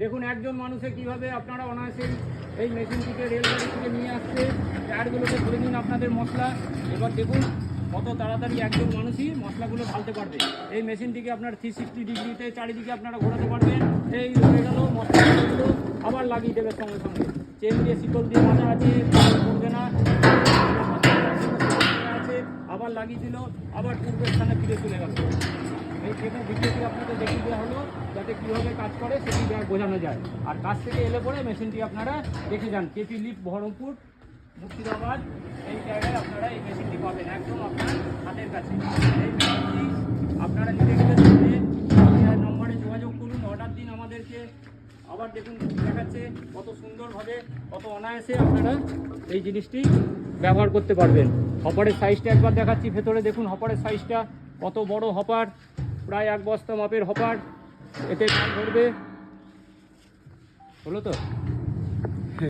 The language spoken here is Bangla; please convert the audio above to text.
দেখুন একজন মানুষে কিভাবে আপনারা অনায়াসে এই মেশিনটিকে রেলগাড়ি থেকে নিয়ে আসছে, টায়ারগুলোকে ধরে নিন আপনাদের মশলা। এবার দেখুন কত তাড়াতাড়ি একজন মানুষই মশলাগুলো ঢালতে পারবে। এই মেশিনটিকে আপনার 360 ডিগ্রিতে চারিদিকে আপনারা ঘোরাতে পারবেন। এই হয়ে গেল মশলাগুলো আবার লাগিয়ে দেবে সঙ্গে সঙ্গে। চেন দিয়ে শিকল দিয়ে বাঁধা আছে, করবে না, আছে আবার লাগিয়ে দিল, আবার পূর্বের স্থানে ফিরে চলে গেল। এই সেটা ভিডিওটি আপনাদের দেখিয়ে দেওয়া হলো যাতে কীভাবে কাজ করে সেটি বোঝানো যায়। আর কাজ থেকে এলে পরে মেশিনটি আপনারা দেখে যান। কেপি লিফট বহরমপুর মুর্শিদাবাদ এই জায়গায় আপনারা এই মেশিনটি পাবেন একদম আপনার হাতের কাছে। এই মেশিনটি আপনারা নিতে গেলে নম্বরে যোগাযোগ করুন, অর্ডার দিন আমাদেরকে। আবার দেখুন দেখাচ্ছে কত সুন্দরভাবে কত অনায়াসে আপনারা এই জিনিসটি ব্যবহার করতে পারবেন। হপারের সাইজটা একবার দেখাচ্ছি, ভেতরে দেখুন হপারের সাইজটা কত বড় হপার, প্রায় 1 বস্তা মাপের হপার। এতে কাজ ধরবে, হলো তো।